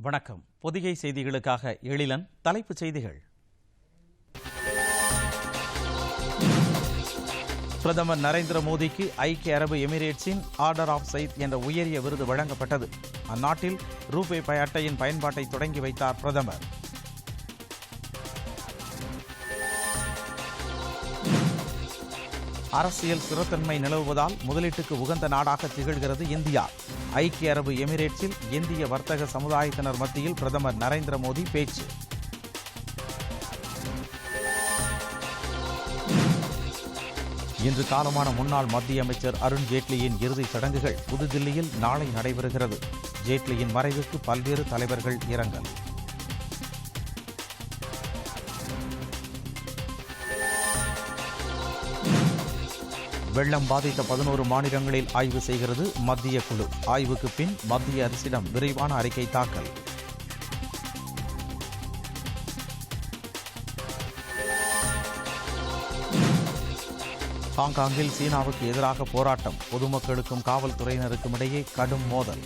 வணக்கம். பொதிகை செய்திகளுக்காக எழிலன். தலைப்புச் செய்திகள். பிரதமர் நரேந்திர மோடிக்கு ஐக்கிய அரபு எமிரேட்ஸின் ஆர்டர் ஆஃப் சயீத் என்ற உயரிய விருது வழங்கப்பட்டது. அந்நாட்டில் ரூபே அட்டையின் பயன்பாட்டை தொடங்கி வைத்தார் பிரதமர். அரசியல் ஸ்திரத்தன்மை நிலவுவதால் முதலீட்டுக்கு உகந்த நாடாக திகழ்கிறது இந்தியா. ஐக்கிய அரபு எமிரேட்ஸில் இந்திய வர்த்தக சமுதாயத்தினர் மத்தியில் பிரதமர் நரேந்திர மோடி பேச்சு. இன்று காலமான முன்னாள் மத்திய அமைச்சர் அருண் ஜேட்லியின் இறுதிச் சடங்குகள் புதுதில்லியில் நாளை நடைபெறுகிறது. ஜேட்லியின் மறைவுக்கு பல்வேறு தலைவர்கள் இரங்கல். வெள்ளம் பாதித்த 11 மாநிலங்களில் ஆய்வு செய்கிறது மத்திய குழு. ஆய்வுக்கு பின் மத்திய அரசிடம் விரைவான அறிக்கை தாக்கல். ஹாங்காங்கில் சீனாவுக்கு எதிராக போராட்டம். பொதுமக்களுக்கும் காவல்துறையினருக்கும் இடையே கடும் மோதல்.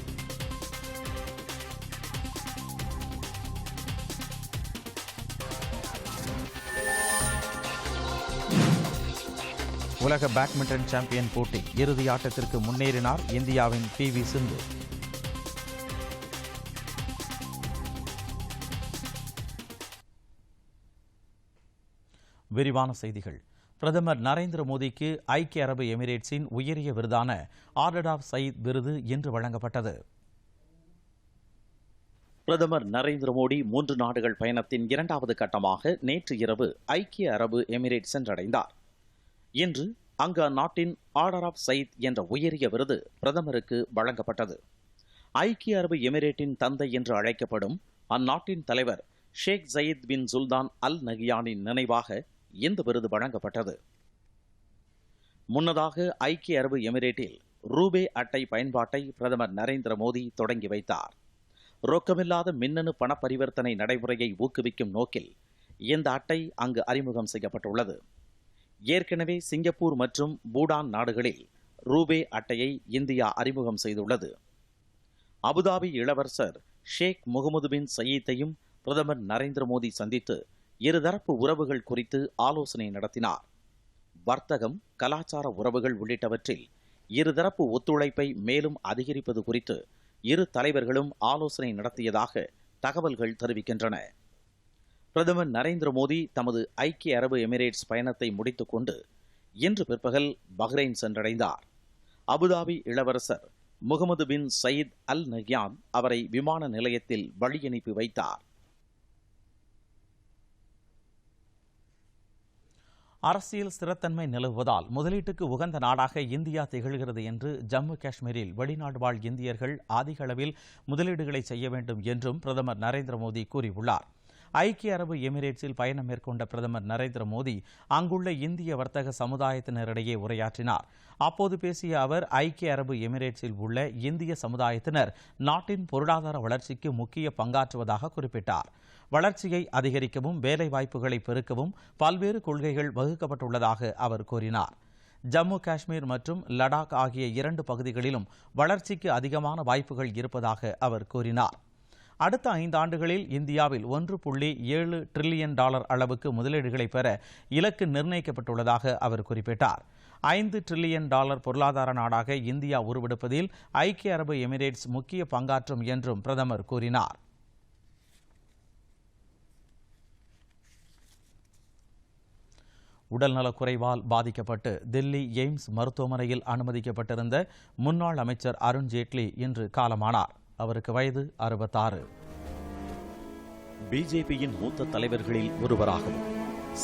உலக பேட்மிண்டன் சாம்பியன் போட்டி இறுதி ஆட்டத்திற்கு முன்னேறினார் இந்தியாவின் PV சிந்து. விரிவான செய்திகள். பிரதமர் நரேந்திர மோடிக்கு ஐக்கிய அரபு எமிரேட்ஸின் உயரிய விருதான ஆர்டர் ஆஃப் சயீத் விருது இன்று வழங்கப்பட்டது. பிரதமர் நரேந்திர மோடி 3 நாடுகள் பயணத்தின் 2வது கட்டமாக நேற்று இரவு ஐக்கிய அரபு எமிரேட் சென்றடைந்தார். இன்று அங்கு அந்நாட்டின் ஆர்டர் ஆஃப் சயீத் என்ற உயரிய விருது பிரதமருக்கு வழங்கப்பட்டது. ஐக்கிய அரபு எமிரேட்டின் தந்தை என்று அழைக்கப்படும் அந்நாட்டின் தலைவர் ஷேக் ஜயீத் பின் சுல்தான் அல் நஹ்யானின் நினைவாக இந்த விருது வழங்கப்பட்டது. முன்னதாக ஐக்கிய அரபு எமிரேட்டில் ரூபே அட்டை பயன்பாட்டை பிரதமர் நரேந்திர மோடி தொடங்கி வைத்தார். ரொக்கமில்லாத மின்னணு பண பரிவர்த்தனை நடைமுறையை ஊக்குவிக்கும் நோக்கில் இந்த அட்டை அங்கு அறிமுகம் செய்யப்பட்டுள்ளது. ஏற்கனவே சிங்கப்பூர் மற்றும் பூடான் நாடுகளில் ரூபே அட்டையை இந்தியா அறிமுகம் செய்துள்ளது. அபுதாபி இளவரசர் ஷேக் முகமது பின் சயீத்தையும் பிரதமர் நரேந்திர மோடி சந்தித்து இருதரப்பு உறவுகள் குறித்து ஆலோசனை நடத்தினார். வர்த்தகம், கலாச்சார உறவுகள் உள்ளிட்டவற்றில் இருதரப்பு ஒத்துழைப்பை மேலும் அதிகரிப்பது குறித்து இரு தலைவர்களும் ஆலோசனை நடத்தியதாக தகவல்கள் தெரிவிக்கின்றன. பிரதமர் நரேந்திர மோடி தமது ஐக்கிய அரபு எமிரேட்ஸ் பயணத்தை முடித்துக் கொண்டு இன்று பிற்பகல் பஹ்ரைன் சென்றடைந்தார். அபுதாபி இளவரசர் முகமது பின் சயீத் அல் நஹ்யான் அவரை விமான நிலையத்தில் வழியனுப்பி வைத்தார். அரசியல் ஸ்திரத்தன்மை நிலவுவதால் முதலீட்டுக்கு உகந்த நாடாக இந்தியா திகழ்கிறது என்று ஜம்மு காஷ்மீரில் வெளிநாடு வாழ் இந்தியர்கள் அதிக அளவில் முதலீடுகளை செய்ய வேண்டும் என்றும் பிரதமர் நரேந்திர மோடி கூறியுள்ளார். ஐக்கிய அரபு எமிரேட்ஸில் பயணம் மேற்கொண்ட பிரதமர் நரேந்திர மோடி அங்குள்ள இந்திய வர்த்தக சமுதாயத்தினரிடையே உரையாற்றினார். அப்போது பேசிய அவர், ஐக்கிய அரபு எமிரேட்ஸில் உள்ள இந்திய சமுதாயத்தினர் நாட்டின் பொருளாதார வளர்ச்சிக்கு முக்கிய பங்காற்றுவதாக குறிப்பிட்டார். வளர்ச்சியை அதிகரிக்கவும் வேலைவாய்ப்புகளை பெருக்கவும் பல்வேறு கொள்கைகள் வகுக்கப்பட்டுள்ளதாக அவர் கூறினார். ஜம்மு காஷ்மீர் மற்றும் லடாக் ஆகிய 2 பகுதிகளிலும் வளர்ச்சிக்கு அதிகமான வாய்ப்புகள் இருப்பதாக அவர் கூறினார். அடுத்த 5 ஆண்டுகளில் இந்தியாவில் $1.7 டிரில்லியன் அளவுக்கு முதலீடுகளை பெற இலக்கு நிர்ணயிக்கப்பட்டுள்ளதாக அவர் குறிப்பிட்டார். $5 டிரில்லியன் பொருளாதார நாடாக இந்தியா உருவெடுப்பதில் ஐக்கிய அரபு எமிரேட்ஸ் முக்கிய பங்காற்றும் என்றும் பிரதமர் கூறினார். உடல்நலக்குறைவால் பாதிக்கப்பட்டு தில்லி எய்ம்ஸ் மருத்துவமனையில் அனுமதிக்கப்பட்டிருந்த முன்னாள் அமைச்சர் அருண் ஜேட்லி இன்று காலமானார். அவருக்கு வயது 66. பிஜேபியின் மூத்த தலைவர்களில் ஒருவராகவும்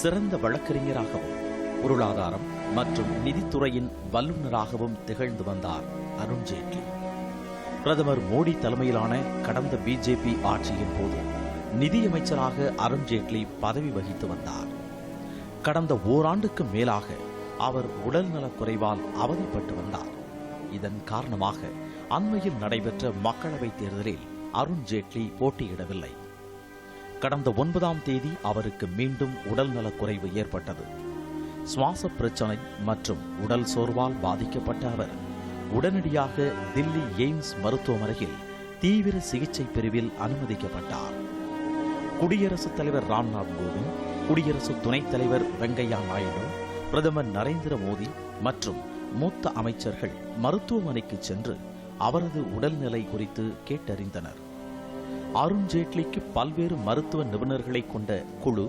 சிறந்த வழக்கறிஞராகவும் பொருளாதாரம் மற்றும் நிதித்துறையின் வல்லுநராகவும் திகழ்ந்து வந்தார் அருண் ஜேட்லி. பிரதமர் மோடி தலைமையிலான கடந்த பிஜேபி ஆட்சியின் போது நிதியமைச்சராக அருண் ஜேட்லி பதவி வகித்து வந்தார். கடந்த ஓராண்டுக்கு மேலாக அவர் உடல்நலக் குறைவால் அவதிப்பட்டு வந்தார். இதன் காரணமாக அண்மையில் நடைபெற்ற மக்களவைத் தேர்தலில் அருண் ஜேட்லி போட்டியிடவில்லை. கடந்த 9ஆம் தேதி அவருக்கு மீண்டும் உடல்நலக்குறைவு ஏற்பட்டது. சுவாச பிரச்சனை மற்றும் உடல் சோர்வால் பாதிக்கப்பட்ட அவர் உடனடியாக தில்லி எய்ம்ஸ் மருத்துவமனையில் தீவிர சிகிச்சை பிரிவில் அனுமதிக்கப்பட்டார். குடியரசுத் தலைவர் ராம்நாத் கோவிந்த், குடியரசு துணைத் தலைவர் வெங்கையா நாயுடு, பிரதமர் நரேந்திர மோடி மற்றும் மூத்த அமைச்சர்கள் மருத்துவமனைக்கு சென்று அவரது உடல்நிலை குறித்து கேட்டறிந்தனர். அருண்ஜேட்லிக்கு பல்வேறு மருத்துவ நிபுணர்களை கொண்ட குழு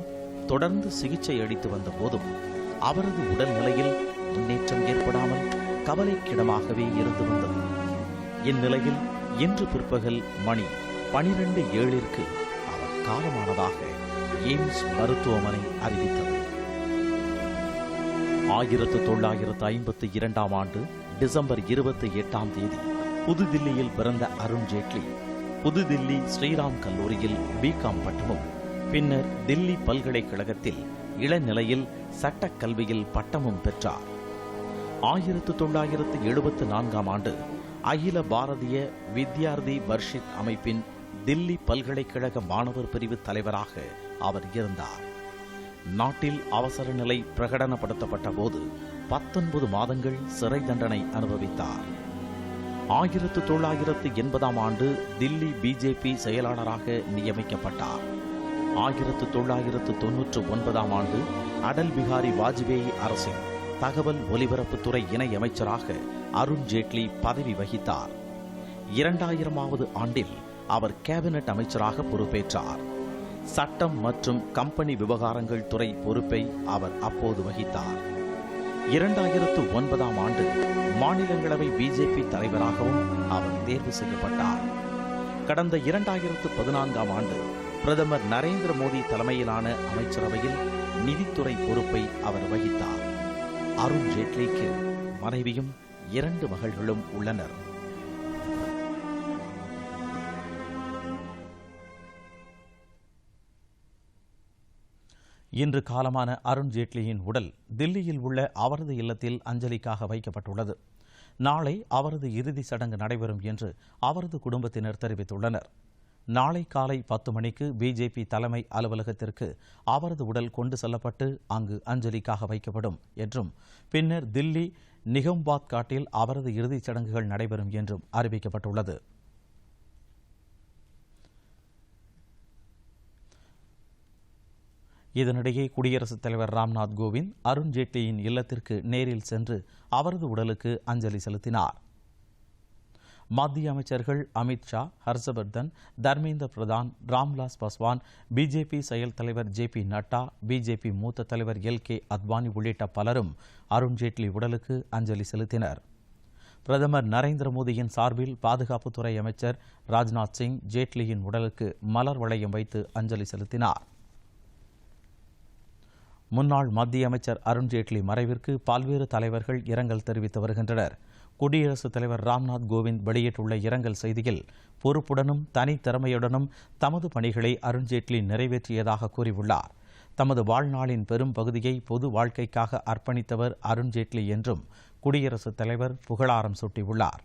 தொடர்ந்து சிகிச்சை அளித்து வந்த போதும் அவரது உடல்நிலையில் முன்னேற்றம் ஏற்படாமல் கவலைக்கிடமாகவே இருந்து வந்தது. இந்நிலையில் இன்று பிற்பகல் மணி 12:07 அவர் காலமானதாக எய்ம்ஸ் மருத்துவமனை அறிவித்தது. 1952 ஆண்டு டிசம்பர் 28 புதுதில்லியில் பிறந்த அருண்ஜேட்லி புதுதில்லி ஸ்ரீராம் கல்லூரியில் பிகாம் பட்டமும் பின்னர் தில்லி பல்கலைக்கழகத்தில் இளநிலையில் சட்டக் கல்வியில் பட்டமும் பெற்றார். 1974 ஆண்டு அகில பாரதிய வித்யார்த்தி பரிஷத் அமைப்பின் தில்லி பல்கலைக்கழக மாணவர் பிரிவு தலைவராக அவர் இருந்தார். நாட்டில் அவசர நிலை பிரகடனப்படுத்தப்பட்ட போது 19 மாதங்கள் சிறை தண்டனை அனுபவித்தார். 1980 ஆண்டு தில்லி பிஜேபி செயலாளராக நியமிக்கப்பட்டார். 1999 ஆண்டு அடல் பிகாரி வாஜ்பேயி அரசின் தகவல் ஒலிபரப்புத்துறை இணை அமைச்சராக அருண்ஜேட்லி பதவி வகித்தார். 2000 ஆண்டில் அவர் கேபினட் அமைச்சராக பொறுப்பேற்றார். சட்டம் மற்றும் கம்பெனி விவகாரங்கள் துறை பொறுப்பை அவர் அப்போது வகித்தார். 2009 ஆண்டு மாநிலங்களவை பிஜேபி தலைவராகவும் அவர் தேர்வு செய்யப்பட்டார். கடந்த 2014 ஆண்டு பிரதமர் நரேந்திர மோடி தலைமையிலான அமைச்சரவையில் நிதித்துறை பொறுப்பை அவர் வகித்தார். அருண்ஜேட்லிக்கு மனைவியும் 2 மகள்களும் உள்ளனர். இன்று காலமான அருண்ஜேட்லியின் உடல் தில்லியில் உள்ள அவரது இல்லத்தில் அஞ்சலிக்காக வைக்கப்பட்டுள்ளது. நாளை அவரது இறுதிச் சடங்கு நடைபெறும் என்று அவரது குடும்பத்தினர் தெரிவித்துள்ளனர். நாளை காலை 10 மணிக்கு பிஜேபி தலைமை அலுவலகத்திற்கு அவரது உடல் கொண்டு செல்லப்பட்டு அங்கு அஞ்சலிக்காக வைக்கப்படும் என்றும் பின்னர் தில்லி நிகம்பாத் காட்டில் அவரது இறுதிச் சடங்குகள் நடைபெறும் என்றும் அறிவிக்கப்பட்டுள்ளது. இதனிடையே குடியரசுத் தலைவர் ராம்நாத் கோவிந்த் அருண்ஜேட்லியின் இல்லத்திற்கு நேரில் சென்று அவரது உடலுக்கு அஞ்சலி செலுத்தினார். மத்திய அமைச்சர்கள் அமித் ஷா, ஹர்ஷவர்தன், தர்மேந்திர பிரதான், ராம்விலாஸ் பாஸ்வான், பிஜேபி செயல் தலைவர் ஜே.பி. நட்டா, பிஜேபி மூத்த தலைவர் எல்.கே. அத்வானி உள்ளிட்ட பலரும் அருண்ஜேட்லி உடலுக்கு அஞ்சலி செலுத்தினர். பிரதமர் நரேந்திர மோடியின் சார்பில் பாதுகாப்புத்துறை அமைச்சர் ராஜ்நாத் சிங் ஜேட்லியின் உடலுக்கு மலர் வளையம் வைத்து அஞ்சலி செலுத்தினார். முன்னாள் மத்திய அமைச்சர் அருண்ஜேட்லி மறைவிற்கு பல்வேறு தலைவர்கள் இரங்கல் தெரிவித்து வருகின்றனர். குடியரசுத் தலைவர் ராம்நாத் கோவிந்த் வெளியிட்டுள்ள இரங்கல் செய்தியில் பொறுப்புடனும் தனித்திறமையுடனும் தமது பணிகளை அருண்ஜேட்லி நிறைவேற்றியதாக கூறியுள்ளார். தமது வாழ்நாளின் பெரும் பகுதியை பொது வாழ்க்கைக்காக அர்ப்பணித்தவர் அருண்ஜேட்லி என்றும் குடியரசுத் தலைவர் புகழாரம் சூட்டியுள்ளார்.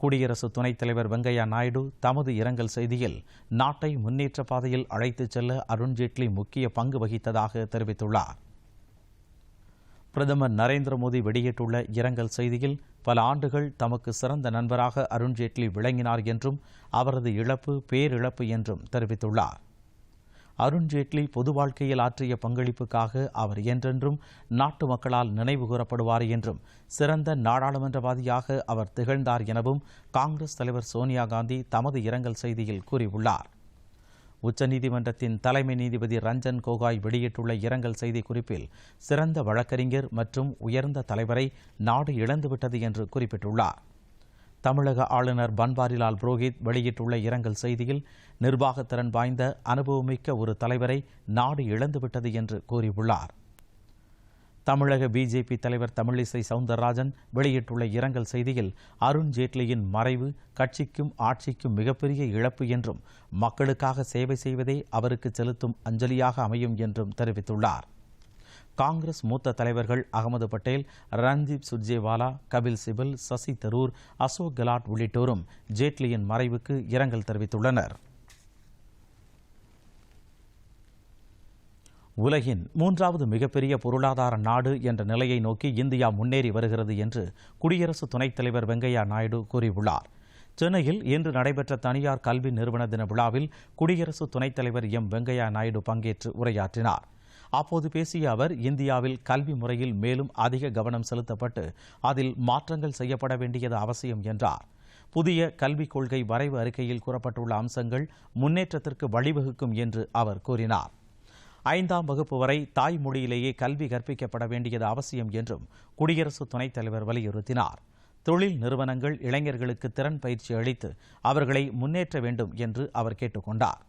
குடியரசு துணைத் தலைவர் வெங்கையா நாயுடு தமது இரங்கல் செய்தியில் நாட்டை முன்னேற்ற பாதையில் அழைத்துச் செல்ல அருண்ஜேட்லி முக்கிய பங்கு வகித்ததாக தெரிவித்துள்ளார். பிரதமர் நரேந்திர மோடி வெளியிட்டுள்ள இரங்கல் செய்தியில் பல ஆண்டுகள் தமக்கு சிறந்த நண்பராக அருண்ஜேட்லி விளங்கினார் என்றும் அவரது இழப்பு பேரிழப்பு என்றும் தெரிவித்துள்ளார். அருண்ஜேட்லி பொது வாழ்க்கையில் ஆற்றிய பங்களிப்புக்காக அவர் என்றென்றும் நாட்டு மக்களால் நினைவு கூறப்படுவார் என்றும் சிறந்த நாடாளுமன்றவாதியாக அவர் திகழ்ந்தார் எனவும் காங்கிரஸ் தலைவர் சோனியா காந்தி தமது இரங்கல் செய்தியில் கூறியுள்ளார். உச்சநீதிமன்றத்தின் தலைமை நீதிபதி ரஞ்சன் கோகாய் வெளியிட்டுள்ள இரங்கல் செய்தி குறிப்பில் சிறந்த வழக்கறிஞர் மற்றும் உயர்ந்த தலைவரை நாடு இழந்துவிட்டது என்று குறிப்பிட்டுள்ளார். தமிழக ஆளுநர் பன்வாரிலால் புரோஹித் வெளியிட்டுள்ள இரங்கல் செய்தியில் நிர்வாகத்திறன் வாய்ந்த அனுபவமிக்க ஒரு தலைவரை நாடு இழந்துவிட்டது என்று கூறியுள்ளார். தமிழக பிஜேபி தலைவர் தமிழிசை சவுந்தரராஜன் வெளியிட்டுள்ள இரங்கல் செய்தியில் அருண்ஜேட்லியின் மறைவு கட்சிக்கும் ஆட்சிக்கும் மிகப்பெரிய இழப்பு என்றும் மக்களுக்காக சேவை செய்வதே அவருக்கு செலுத்தும் அஞ்சலியாக அமையும் என்றும் தெரிவித்துள்ளார். காங்கிரஸ் மூத்த தலைவர்கள் அகமது பட்டேல், ரன்தீப் சுர்ஜேவாலா, கபில் சிபல், சசி தரூர், அசோக் கெலாட் உள்ளிட்டோரும் ஜேட்லியின் மறைவுக்கு இரங்கல் தெரிவித்துள்ளனர். உலகின் 3வது மிகப்பெரிய பொருளாதார நாடு என்ற நிலையை நோக்கி இந்தியா முன்னேறி வருகிறது என்று குடியரசு துணைத் தலைவர் வெங்கையா நாயுடு கூறியுள்ளார். சென்னையில் இன்று நடைபெற்ற தனியார் கல்வி நிறுவன தின விழாவில் குடியரசு துணைத் தலைவர் எம் வெங்கையா நாயுடு பங்கேற்று உரையாற்றினார். அப்போது பேசிய அவர், இந்தியாவில் கல்வி முறையில் மேலும் அதிக கவனம் செலுத்தப்பட்டு அதில் மாற்றங்கள் செய்யப்பட வேண்டியது அவசியம் என்றார். புதிய கல்விக் கொள்கை வரைவு அறிக்கையில் கூறப்பட்டுள்ள அம்சங்கள் முன்னேற்றத்திற்கு வழிவகுக்கும் என்று அவர் கூறினார். 5ஆம் வகுப்பு வரை தாய்மொழியிலேயே கல்வி கற்பிக்கப்பட வேண்டியது அவசியம் என்றும் குடியரசு துணைத் தலைவர் வலியுறுத்தினார். தொழில் நிறுவனங்கள் இளைஞர்களுக்கு திறன் பயிற்சி அளித்து அவர்களை முன்னேற்ற வேண்டும் என்று அவர் கேட்டுக் கொண்டார்.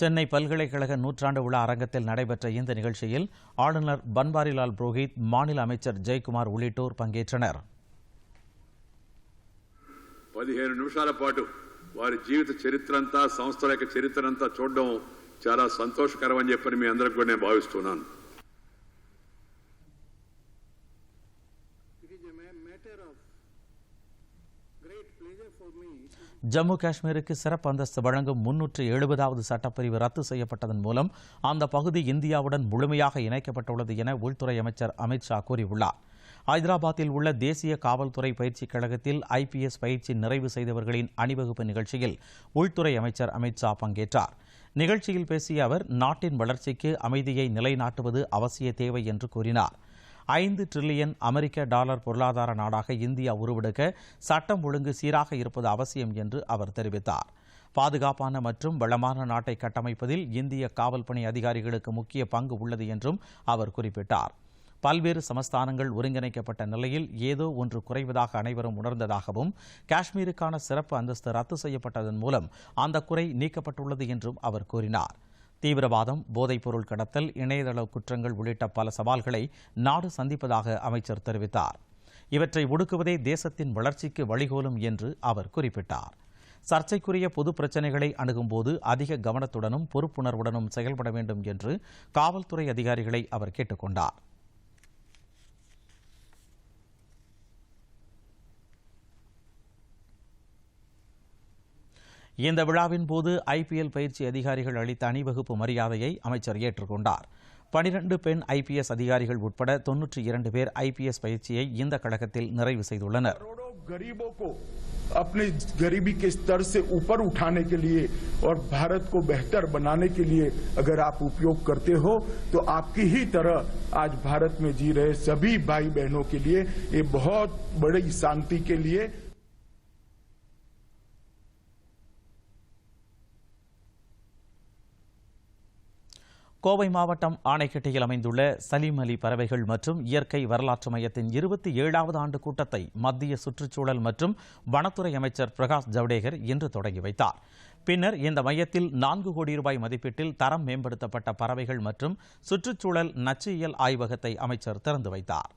சென்னை பல்கலைக்கழக நூற்றாண்டு விழா அரங்கத்தில் நடைபெற்ற இந்த நிகழ்ச்சியில் ஆளுநர் பன்வாரிலால் புரோஹித், மாநில அமைச்சர் ஜெயக்குமார் உள்ளிட்டோர் பங்கேற்றனர். 15 నిమిషాల పాటు వారి జీవిత చరిత్రంతా, సంస్థల యొక్క చరిత్రంతా చూడడం చాలా సంతోషకరం అని చెప్పని మీ అందరికి కూడా నేను భావిస్తున్నాను. ஜம்மு காஷ்மீருக்கு சிறப்பு அந்தஸ்து வழங்கும் 370வது சட்டப்பிரிவு ரத்து செய்யப்பட்டதன் மூலம் அந்த பகுதி இந்தியாவுடன் முழுமையாக இணைக்கப்பட்டுள்ளது என உள்துறை அமைச்சர் அமித் ஷா கூறியுள்ளார். ஐதராபாத்தில் உள்ள தேசிய காவல்துறை பயிற்சிக் கழகத்தில் ஐபிஎஸ் பயிற்சி நிறைவு செய்தவர்களின் அணிவகுப்பு நிகழ்ச்சியில் உள்துறை அமைச்சர் அமித் ஷா பங்கேற்றார். நிகழ்ச்சியில் பேசிய அவர், நாட்டின் வளர்ச்சிக்கு அமைதியை நிலைநாட்டுவது அவசிய தேவை என்று கூறினார். 5 டிரில்லியன் அமெரிக்க டாலர் பொருளாதார நாடாக இந்தியா உருவெடுக்க சட்டம் ஒழுங்கு சீராக இருப்பது அவசியம் என்று அவர் தெரிவித்தார். பாதுகாப்பான மற்றும் வளமான நாட்டை கட்டமைப்பதில் இந்திய காவல் பணி அதிகாரிகளுக்கு முக்கிய பங்கு உள்ளது என்றும் அவர் குறிப்பிட்டார். பல்வேறு சமஸ்தானங்கள் ஒருங்கிணைக்கப்பட்ட நிலையில் ஏதோ ஒன்று குறைவதாக அனைவரும் உணர்ந்ததாகவும், காஷ்மீருக்கான சிறப்பு அந்தஸ்து ரத்து செய்யப்பட்டதன் மூலம் அந்த குறை நீக்கப்பட்டுள்ளது என்றும் அவர் கூறினார். தீவிரவாதம், போதைப்பொருள் கடத்தல், இணையதள குற்றங்கள் உள்ளிட்ட பல சவால்களை நாடு சந்திப்பதாக அமைச்சர் தெரிவித்தார். இவற்றை ஒடுக்குவதே தேசத்தின் வளர்ச்சிக்கு வழிகோலும் என்று அவர் குறிப்பிட்டார். சர்ச்சைக்குரிய பொது பிரச்சினைகளை அணுகும்போது அதிக கவனத்துடனும் பொறுப்புணர்வுடனும் செயல்பட வேண்டும் என்று காவல்துறை அதிகாரிகளை அவர் கேட்டுக் கொண்டார். இந்த விழாவின் போது ஐபிஎல் பயிற்சி அதிகாரிகள் அளித்த அணிவகுப்பு மரியாதையை அமைச்சர் ஏற்றுக்கொண்டார். 12 பெண் ஐபிஎஸ் அதிகாரிகள் உட்பட 92 பேர் ஐபிஎஸ் பயிற்சியை இந்த கழகத்தில் நிறைவு செய்துள்ளனர். गरीबों को अपने गरीबी के स्तर से ऊपर उठाने के लिए और भारत को बेहतर बनाने के लिए अगर आप उपयोग करते हो तो आपकी ही तरह आज भारत में जी रहे सभी भाई बहनों के लिए ये बहुत बड़ी शांति के लिए கோவை மாவட்டம் ஆணைக்கட்டியில் அமைந்துள்ள சலீம் அலி பறவைகள் மற்றும் இயற்கை வரலாற்று மையத்தின் 27வது ஆண்டு கூட்டத்தை மத்திய சுற்றுச்சூழல் மற்றும் வனத்துறை அமைச்சர் பிரகாஷ் ஜவடேகர் இன்று தொடங்கி வைத்தார். பின்னர் இந்த மையத்தில் 4 கோடி ரூபாய் மதிப்பீட்டில் தரம் மேம்படுத்தப்பட்ட பறவைகள் மற்றும் சுற்றுச்சூழல் நச்சுயியல் ஆய்வகத்தை அமைச்சர் திறந்து வைத்தார்.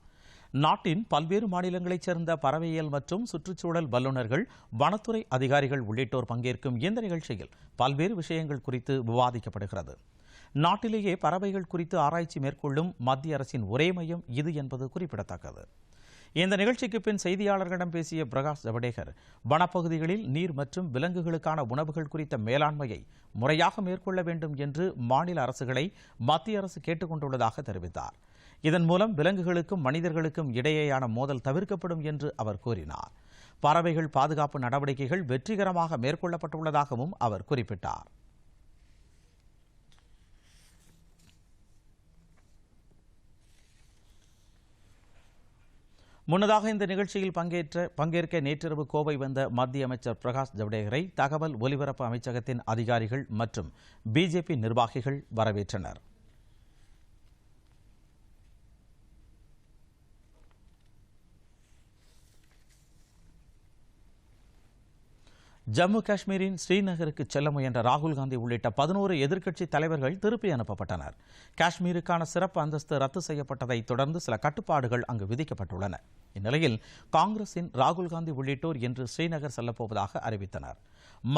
நாட்டின் பல்வேறு மாநிலங்களைச் சேர்ந்த பறவையியல் மற்றும் சுற்றுச்சூழல் வல்லுநர்கள், வனத்துறை அதிகாரிகள் உள்ளிட்டோர் பங்கேற்கும் இந்த நிகழ்ச்சியில் பல்வேறு விஷயங்கள் குறித்து விவாதிக்கப்படுகிறது. நாட்டிலேயே பறவைகள் குறித்து ஆராய்ச்சி மேற்கொள்ளும் மத்திய அரசின் ஒரே மையம் இது என்பது குறிப்பிடத்தக்கது. இந்த நிகழ்ச்சிக்கு பின் செய்தியாளர்களிடம் பேசிய பிரகாஷ் ஜவடேகர், வனப்பகுதிகளில் நீர் மற்றும் விலங்குகளுக்கான உணவுகள் குறித்த மேலாண்மையை முறையாக மேற்கொள்ள வேண்டும் என்று மாநில அரசுகளை மத்திய அரசு கேட்டுக் கொண்டுள்ளதாக தெரிவித்தார். இதன் மூலம் விலங்குகளுக்கும் மனிதர்களுக்கும் இடையேயான மோதல் தவிர்க்கப்படும் என்று அவர் கூறினார். பறவைகள் பாதுகாப்பு நடவடிக்கைகள் வெற்றிகரமாக மேற்கொள்ளப்பட்டுள்ளதாகவும் அவர் குறிப்பிட்டார். முன்னதாக இந்த நிகழ்ச்சியில் பங்கேற்க நேற்றிரவு கோவை வந்த மத்திய அமைச்சர் பிரகாஷ் ஜவடேகரை தகவல் ஒலிபரப்பு அமைச்சகத்தின் அதிகாரிகள் மற்றும் பிஜேபி நிர்வாகிகள் வரவேற்றனர். ஜம்மு காஷ்மீரின் ஸ்ரீநகருக்கு செல்ல முயன்ற ராகுல் காந்தி உள்ளிட்ட 11 எதிர்க்கட்சி தலைவர்கள் திருப்பி அனுப்பப்பட்டனர். காஷ்மீருக்கான சிறப்பு அந்தஸ்து ரத்து செய்யப்பட்டதை தொடர்ந்து சில கட்டுப்பாடுகள் அங்கு விதிக்கப்பட்டுள்ளன. இந்நிலையில் காங்கிரசின் ராகுல் காந்தி உள்ளிட்டோர் இன்று ஸ்ரீநகர் செல்லப்போவதாக அறிவித்தனர்.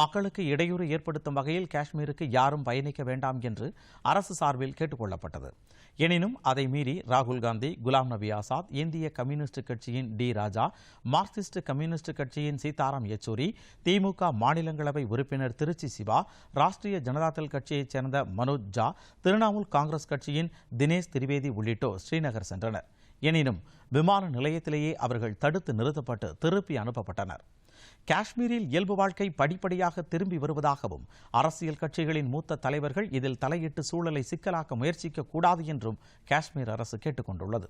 மக்களுக்கு இடையூறு ஏற்படுத்தும் வகையில் காஷ்மீருக்கு யாரும் பயணிக்க வேண்டாம் என்று அரசு சார்பில் கேட்டுக் கொள்ளப்பட்டது. எனினும் அதை மீறி ராகுல் காந்தி, குலாம் நபி ஆசாத், இந்திய கம்யூனிஸ்ட் கட்சியின் டி ராஜா, மார்க்சிஸ்ட் கம்யூனிஸ்ட் கட்சியின் சீதாராம் யெச்சூரி, திமுக மாநிலங்களவை உறுப்பினர் திருச்சி சிவா, ராஷ்டிரிய ஜனதாதள் கட்சியைச் சேர்ந்த மனோஜ் ஜா, திரிணாமுல் காங்கிரஸ் கட்சியின் தினேஷ் திரிவேதி உள்ளிட்டோர் ஸ்ரீநகர் சென்றனர். எனினும் விமான நிலையத்திலேயே அவர்கள் தடுத்து நிறுத்தப்பட்டு திருப்பி அனுப்பப்பட்டனர். காஷ்மீரில் இயல்பு வாழ்க்கை படிப்படியாக திரும்பி வருவதாகவும் அரசியல் கட்சிகளின் மூத்த தலைவர்கள் இதில் தலையிட்டு சூழலை சிக்கலாக்க முயற்சிக்க கூடாது என்றும் காஷ்மீர் அரசு கேட்டுக் கொண்டுள்ளது.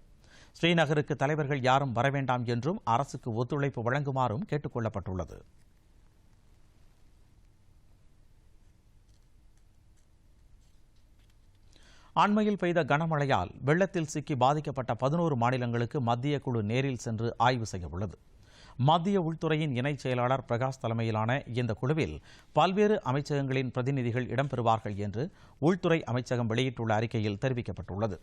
ஸ்ரீநகருக்கு தலைவர்கள் யாரும் வரவேண்டாம் என்றும் அரசுக்கு ஒத்துழைப்பு வழங்குமாறும் கேட்டுக் கொள்ளப்பட்டுள்ளது. அண்மையில் பெய்த கனமழையால் வெள்ளத்தில் சிக்கி பாதிக்கப்பட்ட 11 மாநிலங்களுக்கு மத்திய குழு நேரில் சென்று ஆய்வு செய்ய உள்ளது. மத்திய உள்துறையின் இணைச் செயலாளர் பிரகாஷ் தலைமையிலான இந்த குழுவில் பல்வேறு அமைச்சகங்களின் பிரதிநிதிகள் இடம்பெறுவார்கள் என்று உள்துறை அமைச்சகம் வெளியிட்டுள்ள அறிக்கையில் தெரிவிக்கப்பட்டுள்ளது.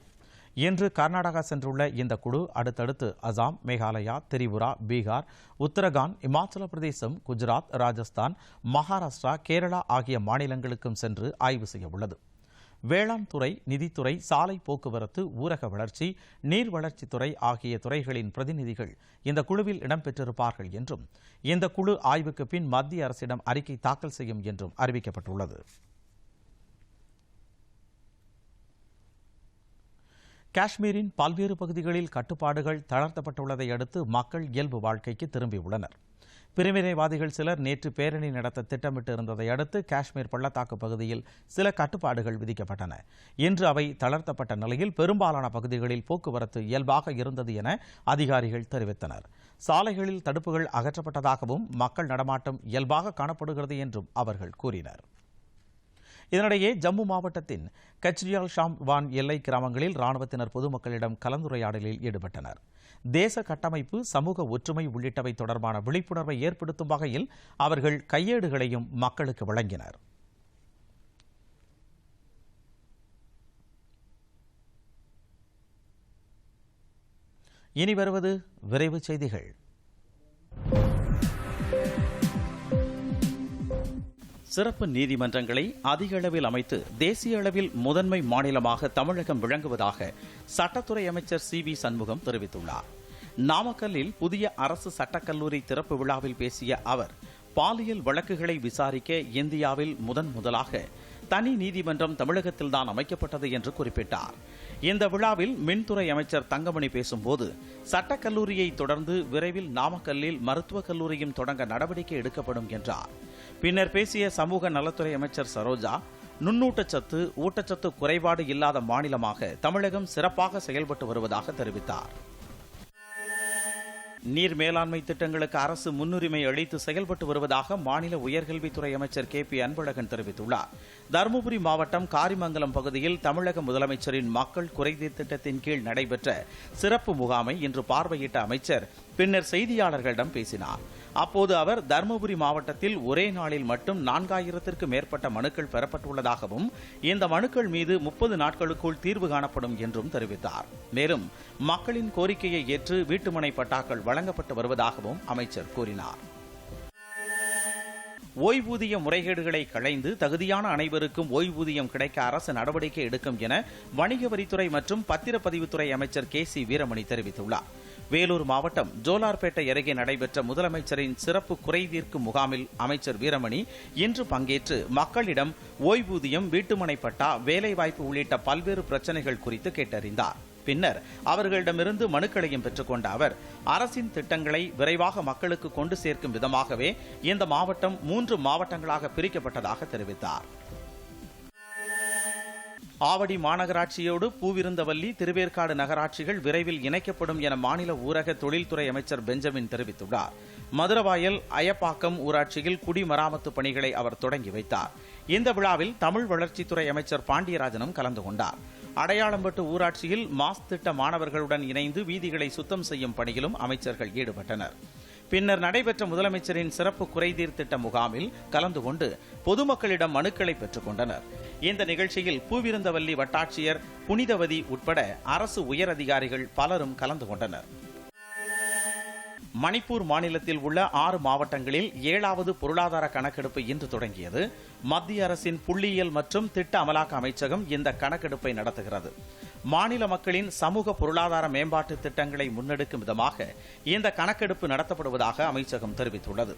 இன்று கர்நாடகா சென்றுள்ள இந்த குழு அடுத்தடுத்து அசாம், மேகாலயா, திரிபுரா, பீகார், உத்தரகாண்ட், இமாச்சல பிரதேசம், குஜராத், ராஜஸ்தான், மகாராஷ்டிரா, கேரளா ஆகிய மாநிலங்களுக்கும் சென்று ஆய்வு செய்ய உள்ளது. வேளாண் துறை, நிதித்துறை, சாலை போக்குவரத்து, ஊரக வளர்ச்சி, நீர் வளர்ச்சித்துறை ஆகிய துறைகளின் பிரதிநிதிகள் இந்த குழுவில் இடம்பெற்றிருப்பார்கள் என்றும் இந்த குழு ஆய்வுக்கு பின் மத்திய அரசிடம் அறிக்கை தாக்கல் செய்யும் என்றும் அறிவிக்கப்பட்டுள்ளது. காஷ்மீரின் பல்வேறு பகுதிகளில் கட்டுப்பாடுகள் தளர்த்தப்பட்டுள்ளதை அடுத்து மக்கள் இயல்பு வாழ்க்கைக்கு திரும்பியுள்ளனர். பிரிவினைவாதிகள் சிலர் நேற்று பேரணி நடத்த திட்டமிட்டு இருந்ததை அடுத்து காஷ்மீர் பள்ளத்தாக்கு பகுதியில் சில கட்டுப்பாடுகள் விதிக்கப்பட்டன. இன்று அவை தளர்த்தப்பட்ட நிலையில் பெரும்பாலான பகுதிகளில் போக்குவரத்து இயல்பாக இருந்தது என அதிகாரிகள் தெரிவித்தனர். சாலைகளில் தடுப்புகள் அகற்றப்பட்டதாகவும் மக்கள் நடமாட்டம் இயல்பாக காணப்படுகிறது என்றும் அவர்கள் கூறினர். இதனிடையே ஜம்மு மாவட்டத்தின் கச்ரியால் ஷாம்வான் எல்லை கிராமங்களில் ராணுவத்தினர் பொதுமக்களிடம் கலந்துரையாடலில் ஈடுபட்டனர். தேச கட்டமைப்பு, சமூக ஒற்றுமை உள்ளிட்டவை தொடர்பான விழிப்புணர்வை ஏற்படுத்தும் வகையில் அவர்கள் கையேடுகளையும் மக்களுக்கு வழங்கினர். இனி வருவது விரைவு செய்திகள். சிறப்பு நீதிமன்றங்களை அதிக அளவில் அமைத்து தேசிய அளவில் முதன்மை மாநிலமாக தமிழகம் விளங்குவதாக சட்டத்துறை அமைச்சர் சி.வி. சண்முகம் தெரிவித்துள்ளார். நாமக்கல்லில் புதிய அரசு சட்டக்கல்லூரி திறப்பு விழாவில் பேசிய அவர், பாலியல் வழக்குகளை விசாரிக்க இந்தியாவில் முதலாக தனி நீதிமன்றம் தமிழகத்தில்தான் அமைக்கப்பட்டது என்று குறிப்பிட்டார். இந்த விழாவில் மின்துறை அமைச்சர் தங்கமணி பேசும்போது, சட்டக்கல்லூரியை தொடர்ந்து விரைவில் நாமக்கல்லில் மருத்துவக் கல்லூரியும் தொடங்க நடவடிக்கை எடுக்கப்படும் என்றார். பின்னர் பேசிய சமூக நலத்துறை அமைச்சர் சரோஜா, நுண்ணூட்டச்சத்து, ஊட்டச்சத்து குறைபாடு இல்லாத மாநிலமாக தமிழகம் சிறப்பாக செயல்பட்டு வருவதாக தெரிவித்தார். நீர் மேலாண்மை திட்டங்களுக்கு அரசு முன்னுரிமை அளித்து செயல்பட்டு வருவதாக மாநில உயர்கல்வித்துறை அமைச்சர் கே.பி. அன்பழகன் தெரிவித்துள்ளார். தருமபுரி மாவட்டம் காரிமங்கலம் பகுதியில் தமிழக முதலமைச்சரின் மக்கள் குறைதீர் திட்டத்தின் கீழ் நடைபெற்ற சிறப்பு முகாமை இன்று பார்வையிட்ட அமைச்சர் பின்னர் செய்தியாளர்களிடம் பேசினார். அப்போது அவர் தருமபுரி மாவட்டத்தில் ஒரே நாளில் மட்டும் 4000த்திற்கும் மேற்பட்ட மனுக்கள் பெறப்பட்டுள்ளதாகவும் இந்த மனுக்கள் மீது 30 நாட்களுக்குள் தீர்வு காணப்படும் என்றும் தெரிவித்தார். மேலும் மக்களின் கோரிக்கையை ஏற்று வீட்டுமனை பட்டாக்கள் வழங்கப்பட்டு வருவதாகவும் அமைச்சர் கூறினார். ஓய்வூதிய முறைகேடுகளை களைந்து தகுதியான அனைவருக்கும் ஓய்வூதியம் கிடைக்க அரசு நடவடிக்கை எடுக்கும் என வணிக வரித்துறை மற்றும் பத்திரப்பதிவுத்துறை அமைச்சர் கே.சி. வீரமணி தெரிவித்துள்ளார். வேலூர் மாவட்டம் ஜோலார்பேட்டை அருகே நடைபெற்ற முதலமைச்சரின் சிறப்பு குறைதீர்க்கும் முகாமில் அமைச்சர் வீரமணி இன்று பங்கேற்று மக்களிடம் ஓய்வூதியம், வீட்டுமனை பட்டா, வேலைவாய்ப்பு உள்ளிட்ட பல்வேறு பிரச்சினைகள் குறித்து கேட்டறிந்தார். பின்னர் அவர்களிடமிருந்து மனுக்களையும் பெற்றுக்கொண்ட அவர், அரசின் திட்டங்களை விரைவாக மக்களுக்கு கொண்டு சேர்க்கும் விதமாகவே இந்த மாவட்டம் 3 மாவட்டங்களாக பிரிக்கப்பட்டதாக தெரிவித்தார். ஆவடி மாநகராட்சியோடு பூவிருந்தவல்லி, திருவேற்காடு நகராட்சிகள் விரைவில் இணைக்கப்படும் என மாநில ஊரக தொழில்துறை அமைச்சர் பெஞ்சமின் தெரிவித்துள்ளார். மதுரவாயல், அயப்பாக்கம் ஊராட்சியில் குடிமராமத்து பணிகளை அவர் தொடங்கி வைத்தார். இந்த விழாவில் தமிழ் வளர்ச்சித்துறை அமைச்சர் பாண்டியராஜனும் கலந்து கொண்டார். அடையாளம்பட்டு ஊராட்சியில் மாஸ் திட்ட மாணவர்களுடன் இணைந்து வீதிகளை சுத்தம் செய்யும் பணியிலும் அமைச்சர்கள் ஈடுபட்டனர். பின்னர் நடைபெற்ற முதலமைச்சரின் சிறப்பு குறைதீர் திட்ட முகாமில் கலந்து கொண்டு பொதுமக்களிடம் மனுக்களை பெற்றுக் கொண்டனர். இந்த நிகழ்ச்சியில் பூவிருந்தவல்லி வட்டாட்சியர் புனிதவதி உட்பட அரசு உயர் அதிகாரிகள் பலரும் கலந்து கொண்டனர். மணிப்பூர் மாநிலத்தில் உள்ள 6 மாவட்டங்களில் 7வது பொருளாதார கணக்கெடுப்பு இன்று தொடங்கியது. மத்திய அரசின் புள்ளியியல் மற்றும் திட்ட அமலாக்க அமைச்சகம் இந்த கணக்கெடுப்பை நடத்துகிறது. மாநில மக்களின் சமூக பொருளாதார மேம்பாட்டு திட்டங்களை முன்னெடுக்கும் விதமாக இந்த கணக்கெடுப்பு நடத்தப்படுவதாக அமைச்சகம் தெரிவித்துள்ளது.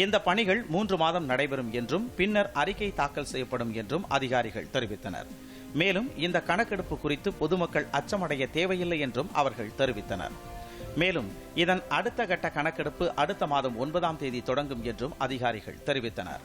இந்த பணிகள் 3 மாதம் நடைபெறும் என்றும் பின்னர் அறிக்கை தாக்கல் செய்யப்படும் என்றும் அதிகாரிகள் தெரிவித்தனர். மேலும் இந்த கணக்கெடுப்பு குறித்து பொதுமக்கள் அச்சமடைய தேவையில்லை என்றும் அவர்கள் தெரிவித்தனர். மேலும் இதன் அடுத்த கட்ட கணக்கெடுப்பு அடுத்த மாதம் 9ஆம் தேதி தொடங்கும் என்றும் அதிகாரிகள் தெரிவித்தனர்.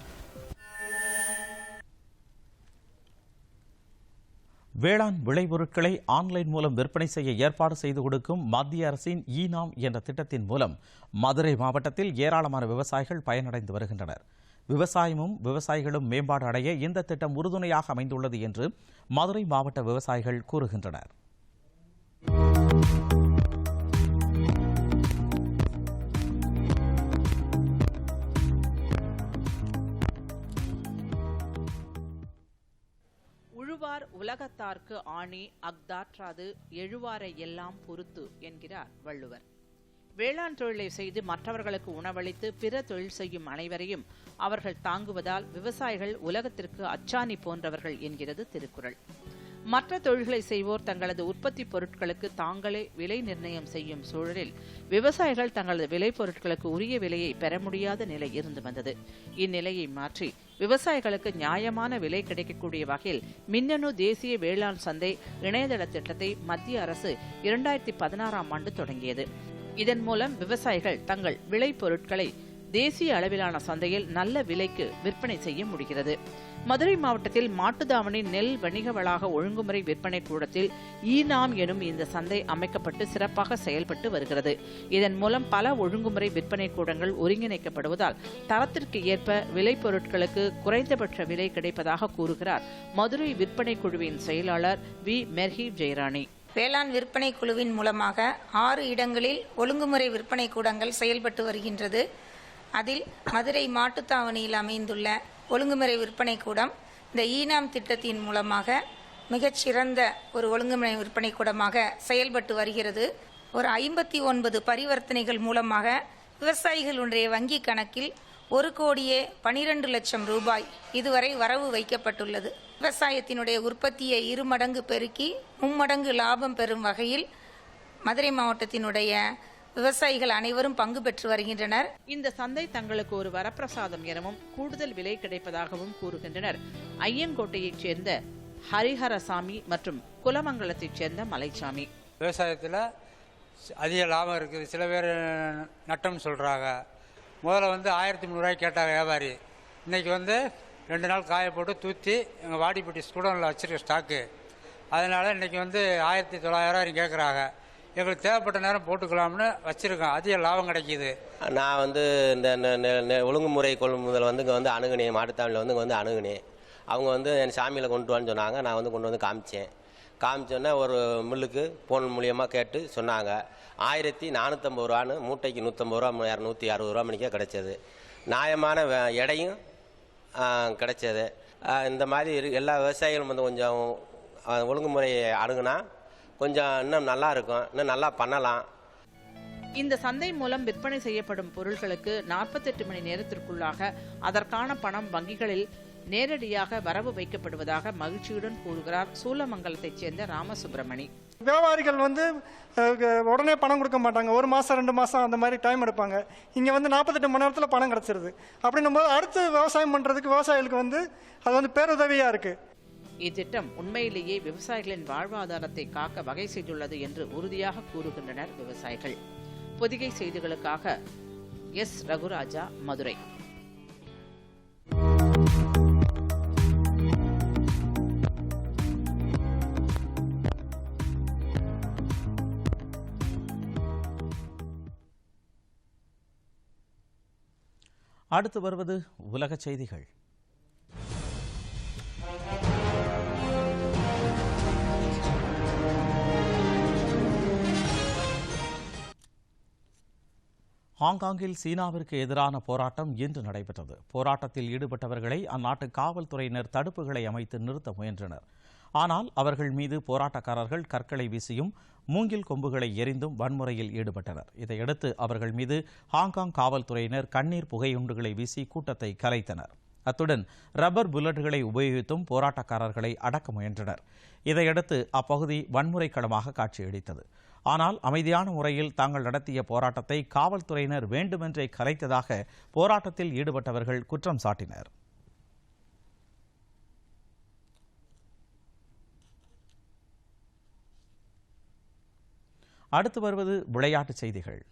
வேளாண் விளைபொருட்களை ஆன்லைன் மூலம் விற்பனை செய்ய ஏற்பாடு செய்து கொடுக்கும் மத்திய அரசின் ஈ-நாம் என்ற திட்டத்தின் மூலம் மதுரை மாவட்டத்தில் ஏராளமான விவசாயிகள் பயனடைந்து வருகின்றனர். விவசாயமும் விவசாயிகளும் மேம்பாடு அடைய இந்த திட்டம் உறுதுணையாக அமைந்துள்ளது என்று மதுரை மாவட்ட விவசாயிகள் கூறுகின்றனர். உழுவார் உலகத்தார்க்கு ஆணி அக்தாற்றாது எழுவாரை எல்லாம் பொறுத்து என்கிறார் வள்ளுவர். வேளாண் தொழிலை செய்து மற்றவர்களுக்கு உணவளித்து பிற தொழில் செய்யும் அனைவரையும் அவர்கள் தாங்குவதால் விவசாயிகள் உலகத்திற்கு அச்சாணி போன்றவர்கள் என்கிறது திருக்குறள். மற்ற தொழில்களை செய்வோர் தங்களது உற்பத்தி பொருட்களுக்கு தாங்களே விலை நிர்ணயம் செய்யும் சூழலில் விவசாயிகள் தங்களது விளைபொருட்களுக்கு உரிய விலையை பெற முடியாத நிலை இருந்து வந்தது. இந்நிலையை மாற்றி விவசாயிகளுக்கு நியாயமான விலை கிடைக்கக்கூடிய வகையில் மின்னணு தேசிய வேளாண் சந்தை இணையதள திட்டத்தை மத்திய அரசு 2016ஆம் ஆண்டு தொடங்கியது. இதன் மூலம் விவசாயிகள் தங்கள் விளைபொருட்களை தேசிய அளவிலான சந்தையில் நல்ல விலைக்கு விற்பனை செய்ய முடிகிறது. மதுரை மாவட்டத்தில் மாட்டுத்தாவணி நெல் வணிக வளாக ஒழுங்குமுறை விற்பனை கூடத்தில் ஈ-நாம் எனும் இந்த சந்தை அமைக்கப்பட்டு சிறப்பாக செயல்பட்டு வருகிறது. இதன் மூலம் பல ஒழுங்குமுறை விற்பனை கூடங்கள் ஒருங்கிணைக்கப்படுவதால் தரத்திற்கு ஏற்ப விளைபொருட்களுக்கு குறைந்தபட்ச விலை கிடைப்பதாக கூறுகிறார் மதுரை விற்பனை குழுவின் செயலாளர் வி. மெர்ஹீப் ஜெயராணி. வேளாண் விற்பனை குழுவின் மூலமாக 6 இடங்களில் ஒழுங்குமுறை விற்பனை கூடங்கள் செயல்பட்டு வருகின்றது. அதில் மதுரை மாட்டுத்தாவணியில் அமைந்துள்ள ஒழுங்குமுறை விற்பனை கூடம் இந்த ஈ-நாம் திட்டத்தின் மூலமாக மிகச்சிறந்த ஒரு ஒழுங்குமுறை விற்பனை கூடமாக செயல்பட்டு வருகிறது. ஒரு 59 பரிவர்த்தனைகள் மூலமாக விவசாயிகளுடைய வங்கி கணக்கில் 1,12 லட்சம் ரூபாய் இதுவரை வரவு வைக்கப்பட்டுள்ளது. விவசாயத்தினுடைய உற்பத்தியை 2 மடங்கு பெருக்கி 3 மடங்கு லாபம் பெறும் வகையில் மதுரை மாவட்டத்தினுடைய விவசாயிகள் அனைவரும் பங்கு பெற்று வருகின்றனர். இந்த சந்தை தங்களுக்கு ஒரு வரப்பிரசாதம் எனவும் கூடுதல் விலை கிடைப்பதாகவும் கூறுகின்றனர் ஐயங்கோட்டையைச் சேர்ந்த ஹரிஹரசாமி மற்றும் குலமங்கலத்தைச் சேர்ந்த மலைச்சாமி. விவசாயத்தில் அதிக லாபம் இருக்குது. சில பேர் நட்டம் சொல்கிறாங்க. முதல்ல 1300 ரூபாய் கேட்டாங்க வியாபாரி. இன்றைக்கி 2 நாள் காய போட்டு தூத்தி எங்கள் வாடிப்பட்டி ஸ்டூடெண்டில் வச்சுருக்க ஸ்டாக்கு. அதனால் இன்றைக்கி 1900 கேட்குறாங்க. எங்களுக்கு தேவைப்பட்ட நேரம் போட்டுக்கலாம்னு வச்சுருக்கோம். அதிக லாபம் கிடைக்கிது. நான் இந்த ஒழுங்குமுறை கொள்முதல் இங்கே அணுகுனேன். மாட்டுத்தாவணியில் இங்கே அணுகுனேன். அவங்க என் சாமியில் கொண்டு வான்னு சொன்னாங்க. நான் கொண்டு வந்து காமிச்சேன். காமிச்சோன்னே ஒரு மில்லுக்கு ஃபோன் மூலியமாக கேட்டு சொன்னாங்க 1450 ரூபான்னு, மூட்டைக்கு 150 ரூபா, 260 ரூபா மணிக்கே கிடைச்சது. நியாயமான எடையும் கிடைச்சது. இந்த மாதிரி எல்லா விவசாயிகளும் கொஞ்சம் ஒழுங்குமுறையை அணுகுனா கொஞ்சம் இன்னும் நல்லா இருக்கும், இன்னும் நல்லா பண்ணலாம். இந்த சந்தை மூலம் விற்பனை செய்யப்படும் பொருட்களுக்கு 48 மணி நேரத்திற்குள்ளாக அதற்கான பணம் வங்கிகளில் நேரடியாக வரவு வைக்கப்படுவதாக மகிழ்ச்சியுடன் கூறுகிறார் சூலமங்கலத்தைச் சேர்ந்த ராமசுப்பிரமணி. வியாபாரிகள் உடனே பணம் கொடுக்க மாட்டாங்க. 1 மாதம் 2 மாதம் அந்த மாதிரி டைம் எடுப்பாங்க. இங்கே 48 மணி நேரத்தில் பணம் கிடச்சிருது. அப்படின்னும் போது அடுத்து விவசாயம் பண்ணுறதுக்கு விவசாயிகளுக்கு அது பேருதவியாக இருக்குது. இத்திட்டம் உண்மையிலேயே விவசாயிகளின் வாழ்வாதாரத்தை காக்க வகை செய்துள்ளது என்று உறுதியாக கூறுகின்றனர் விவசாயிகள். பொதிகை செய்திகளுக்காக எஸ். ரகுராஜா, மதுரை. அடுத்து வருவது உலக செய்திகள். ஹாங்காங்கில் சீனாவிற்கு எதிரான போராட்டம் இன்று நடைபெற்றது. போராட்டத்தில் ஈடுபட்டவர்களை அந்நாட்டு காவல்துறையினர் தடுப்புகளை அமைத்து நிறுத்த முயன்றனர். ஆனால் அவர்கள் மீது போராட்டக்காரர்கள் கற்களை வீசியும் மூங்கில் கொம்புகளை எரிந்தும் வன்முறையில் ஈடுபட்டனர். இதையடுத்து அவர்கள் மீது ஹாங்காங் காவல்துறையினர் கண்ணீர் புகையுண்டுகளை வீசி கூட்டத்தை கலைத்தனர். அத்துடன் ரப்பர் புல்லட்டுகளை உபயோகித்தும் போராட்டக்காரர்களை அடக்க முயன்றனர். இதையடுத்து அப்பகுதி வன்முறை களமாக காட்சியளித்தது. ஆனால் அமைதியான முறையில் தாங்கள் நடத்திய போராட்டத்தை காவல்துறையினர் வேண்டுமென்றே கலைத்ததாக போராட்டத்தில் ஈடுபட்டவர்கள் குற்றம் சாட்டினர். அடுத்து வருவது விளையாட்டுச் செய்திகள்.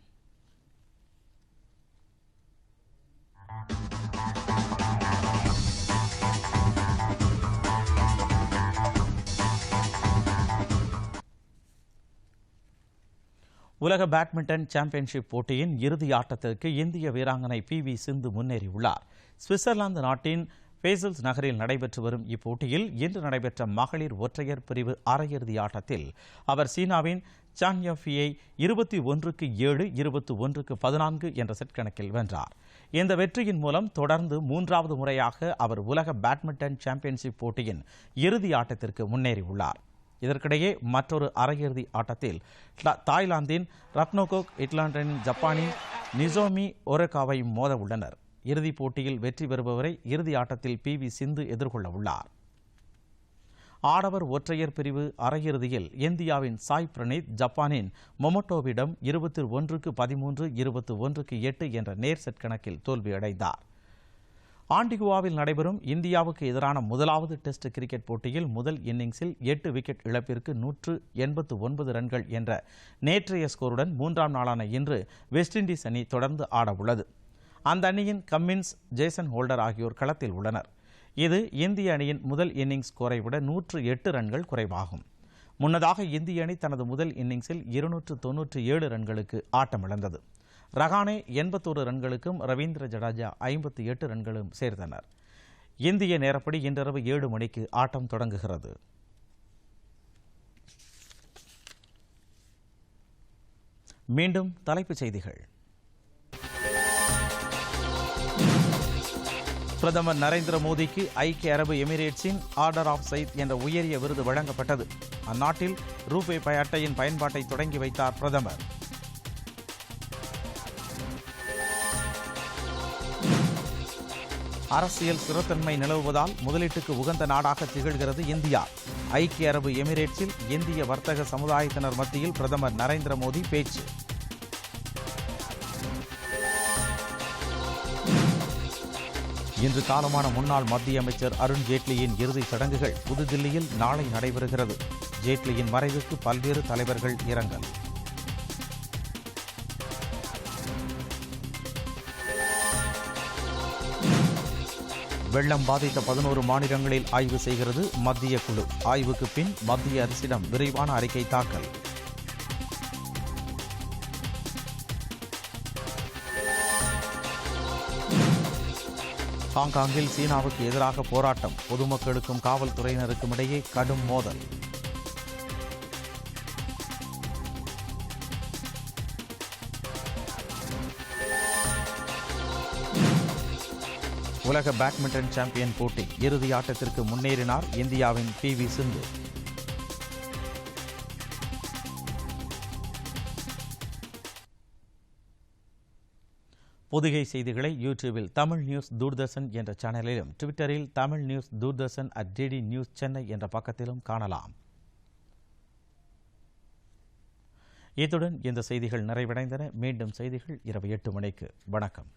உலக பேட்மிண்டன் சாம்பியன்ஷிப் போட்டியின் இறுதி ஆட்டத்திற்கு இந்திய வீராங்கனை PV சிந்து முன்னேறியுள்ளார். சுவிட்சர்லாந்து நாட்டின் பேசல்ஸ் நகரில் நடைபெற்று வரும் இப்போட்டியில் இன்று நடைபெற்ற மகளிர் ஒற்றையர் பிரிவு அரையிறுதி ஆட்டத்தில் அவர் சீனாவின் சான்யாஃபியை 21-7, 21-14 என்ற செட் கணக்கில் வென்றார். இந்த வெற்றியின் மூலம் தொடர்ந்து 3வது முறையாக அவர் உலக பேட்மிண்டன் சாம்பியன்ஷிப் போட்டியின் இறுதி ஆட்டத்திற்கு முன்னேறியுள்ளார். இதற்கிடையே மற்றொரு அரையிறுதி ஆட்டத்தில் தாய்லாந்தின் ரத்னோகோக் இட்லாண்டின் ஜப்பானின் நிசோமி ஒரகாவை மோத உள்ளனர். இறுதிப் போட்டியில் வெற்றி பெறுபவரை இறுதி ஆட்டத்தில் PV சிந்து எதிர்கொள்ள உள்ளார். ஆடவர் ஒற்றையர் பிரிவு அரையிறுதியில் இந்தியாவின் சாய் பிரணீத் ஜப்பானின் மொமோட்டோவிடம் 21-13, 21-8 என்ற நேர் செட் கணக்கில் தோல்வியடைந்தார். ஆண்டிகுவாவில் நடைபெறும் இந்தியாவுக்கு எதிரான முதலாவது டெஸ்ட் கிரிக்கெட் போட்டியில் முதல் இன்னிங்ஸில் 8 விக்கெட் இழப்பிற்கு 189 ரன்கள் என்ற நேற்றைய ஸ்கோருடன் 3ஆம் நாளான இன்று வெஸ்ட் இண்டீஸ் அணி தொடர்ந்து ஆடவுள்ளது. அந்த அணியின் கம்மின்ஸ், ஜேசன் ஹோல்டர் ஆகியோர் களத்தில் உள்ளனர். இது இந்திய அணியின் முதல் இன்னிங்ஸ் ஸ்கோரை விட 108 ரன்கள் குறைவாகும். முன்னதாக இந்திய அணி தனது முதல் இன்னிங்ஸில் 297 ரன்களுக்கு ஆட்டமிழந்தது. ரஹானே 81 ரன்களுக்கும் ரவீந்திர ஜடேஜா 58 ரன்களும் சேர்த்தனர். இந்திய நேரப்படி இன்றிரவு 7 மணிக்கு ஆட்டம் தொடங்குகிறது. மீண்டும் தலைப்புச் செய்திகள். பிரதமர் நரேந்திர மோடிக்கு ஐக்கிய அரபு எமிரேட்ஸின் ஆர்டர் ஆஃப் சயித் என்ற உயரிய விருது வழங்கப்பட்டது. அந்நாட்டில் ரூபே அட்டையின் பயன்பாட்டை தொடங்கி வைத்தார் பிரதமர். அரசியல் ஸ்திரத்தன்மை நிலவுவதால் முதலீட்டுக்கு உகந்த நாடாக திகழ்கிறது இந்தியா. ஐக்கிய அரபு எமிரேட்ஸில் இந்திய வர்த்தக சமுதாயத்தினர் மத்தியில் பிரதமர் நரேந்திர மோடி பேச்சு. இன்று காலமான முன்னாள் மத்திய அமைச்சர் அருண் ஜேட்லியின் இறுதிச் சடங்குகள் புதுதில்லியில் நாளை நடைபெறுகிறது. ஜேட்லியின் மறைவுக்கு பல்வேறு தலைவர்கள் இரங்கல். வெள்ளம் பாதித்த 11 மாநிலங்களில் ஆய்வு செய்கிறது மத்திய குழு. ஆய்வுக்கு பின் மத்திய அரசிடம் விரைவான அறிக்கை தாக்கல். ஹாங்காங்கில் சீனாவுக்கு எதிராக போராட்டம். பொதுமக்களுக்கும் காவல்துறையினருக்கும் இடையே கடும் மோதல். உலக பேட்மிண்டன் சாம்பியன் போட்டி இறுதி ஆட்டத்திற்கு முன்னேறினார் இந்தியாவின் PV சிந்து. பொதிகை செய்திகளை யூடியூபில் தமிழ் நியூஸ் தூர்தர்ஷன் என்ற சேனலிலும், ட்விட்டரில் Tamil news Doordarshan @DD news Chennai என்ற பக்கத்திலும் காணலாம். இத்துடன் இந்த செய்திகள் நிறைவடைந்தன. மீண்டும் செய்திகள் இரவு 8 மணிக்கு. வணக்கம்.